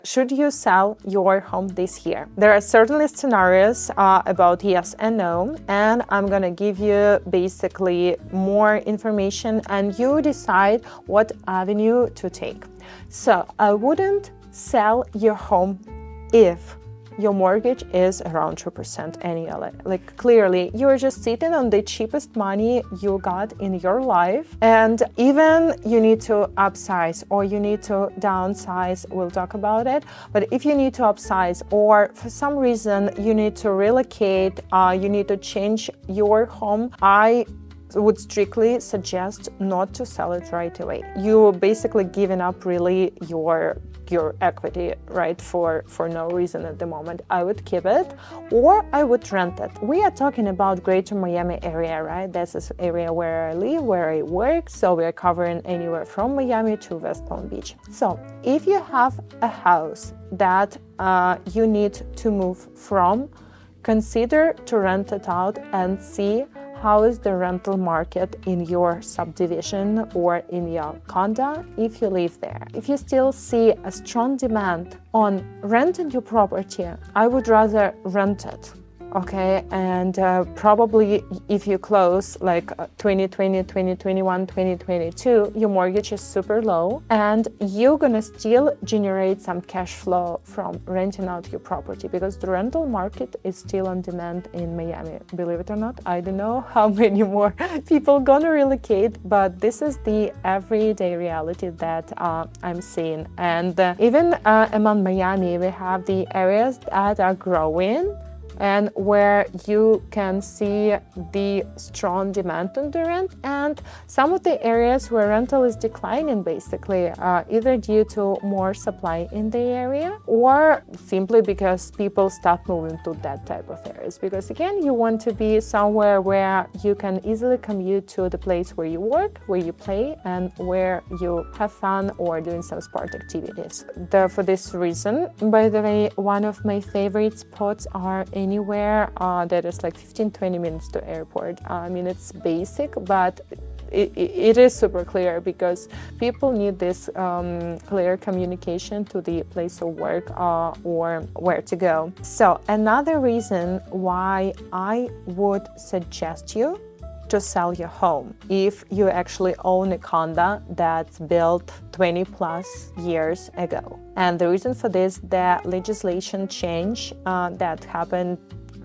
Should you sell your home this year? There are certainly scenarios about yes and no, and I'm gonna give you basically more information and you decide what avenue to take. So I wouldn't sell your home if your mortgage is around 2% annually. Like clearly, you're just sitting on the cheapest money you got in your life. And even you need to upsize or you need to downsize, we'll talk about it. But if you need to upsize or for some reason you need to relocate, you need to change your home, I would strictly suggest not to sell it right away. You're basically giving up really your equity, right, for no reason at the moment. I would keep it or I would rent it. We are talking about Greater Miami area, right? This is area where I live, where I work. So we are covering anywhere from Miami to West Palm Beach. So if you have a house that you need to move from, consider to rent it out and see how is the rental market in your subdivision or in your condo if you live there. If you still see a strong demand on renting your property, I would rather rent it. Okay, and probably if you close like 2020, 2021, 2022, your mortgage is super low and you're gonna still generate some cash flow from renting out your property because the rental market is still on demand in Miami. Believe it or not, I don't know how many more people gonna relocate, but this is the everyday reality that I'm seeing. And even among Miami, we have the areas that are growing and where you can see the strong demand on the rent, and some of the areas where rental is declining basically either due to more supply in the area or simply because people stop moving to that type of areas, because again you want to be somewhere where you can easily commute to the place where you work, where you play, and where you have fun or doing some sport activities. For this reason, by the way, one of my favorite spots are anywhere that is like 15-20 minutes to airport. I mean, it's basic, but it is super clear because people need this clear communication to the place of work or where to go. So another reason why I would suggest you to sell your home if you actually own a condo that's built 20 plus years ago. And the reason for this, the legislation change that happened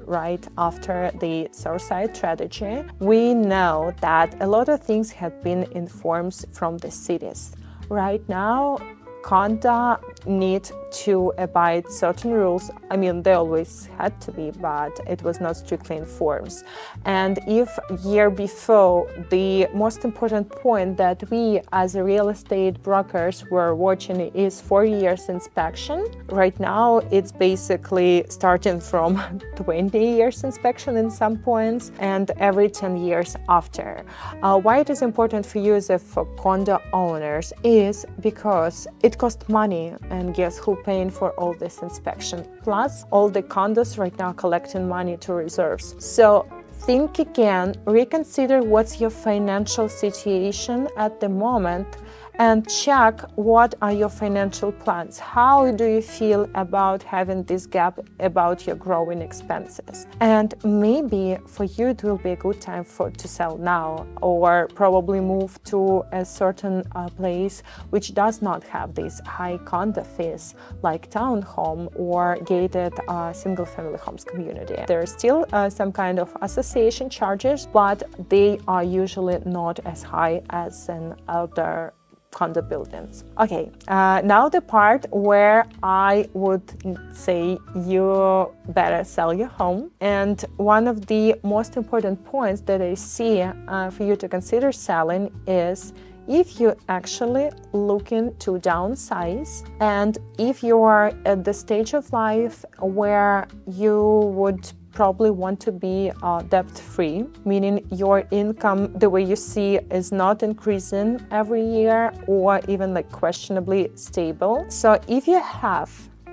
right after the Surfside tragedy. We know that a lot of things have been informed from the cities. Right now, condo need to abide certain rules. I mean, they always had to be, but it was not strictly enforced. And if year before, the most important point that we as a real estate brokers were watching is 4 years inspection. Right now, it's basically starting from 20 years inspection in some points and every 10 years after. Why it is important for you as for condo owners is because it costs money, and guess who paying for all this inspection? Plus, all the condos right now collecting money to reserves. So think again, reconsider what's your financial situation at the moment and check what are your financial plans. How do you feel about having this gap about your growing expenses? And maybe for you it will be a good time to sell now, or probably move to a certain place which does not have these high condo fees like townhome or gated single-family homes community. There are still some kind of association charges, but they are usually not as high as an older condo buildings. Okay, now the part where I would say you better sell your home. And one of the most important points that I see for you to consider selling is if you're actually looking to downsize and if you are at the stage of life where you would probably want to be debt-free, meaning your income, the way you see, is not increasing every year or even like questionably stable. So if you have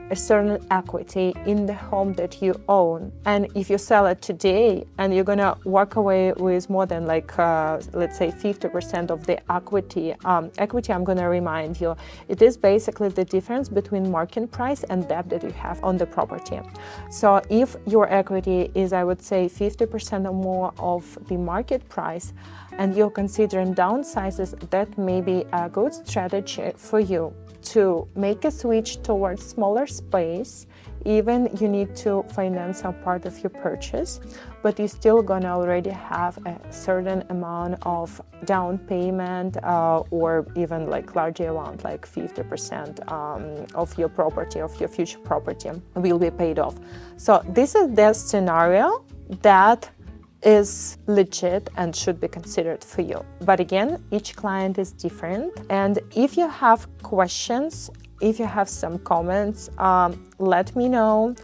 a certain equity in the home that you own. And if you sell it today and you're gonna walk away with more than like, let's say 50% of the equity, I'm gonna remind you, it is basically the difference between market price and debt that you have on the property. So if your equity is, I would say, 50% or more of the market price, and you're considering downsizes, that may be a good strategy for you to make a switch towards smaller space. Even you need to finance a part of your purchase, but you're still gonna already have a certain amount of down payment, or even like larger amount, like 50% of your property, of your future property will be paid off. So this is the scenario that is legit and should be considered for you. But again, each client is different. And if you have questions, if you have some comments, let me know.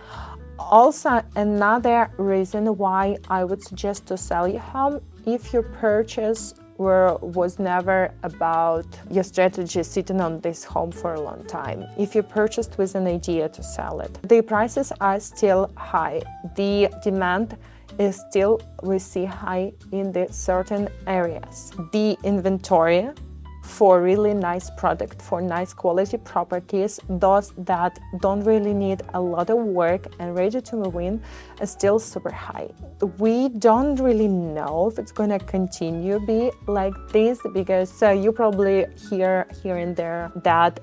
Also, another reason why I would suggest to sell your home, if your purchase was never about your strategy sitting on this home for a long time. If you purchased with an idea to sell it, the prices are still high. The demand is still, we see, high in the certain areas. The inventory for really nice product, for nice quality properties, those that don't really need a lot of work and ready to move in, is still super high. We don't really know if it's gonna continue be like this, because you probably hear here and there that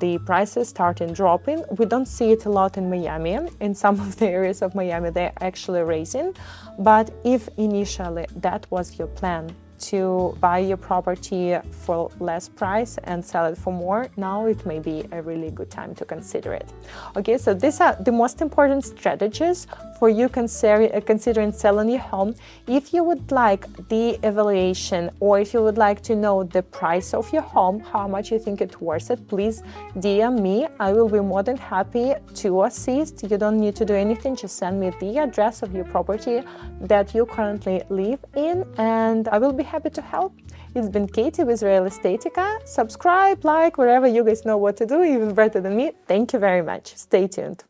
the prices started dropping. We don't see it a lot in Miami. In some of the areas of Miami, they're actually raising. But if initially that was your plan, to buy your property for less price and sell it for more, now it may be a really good time to consider it. Okay, so these are the most important strategies for you considering selling your home. If you would like the evaluation, or if you would like to know the price of your home, how much you think it's worth it, please DM me. I will be more than happy to assist. You don't need to do anything, just send me the address of your property that you currently live in, and I will be happy to help. It's been Katy with Real Estatica. Subscribe, like, wherever you guys know what to do, even better than me. Thank you very much. Stay tuned.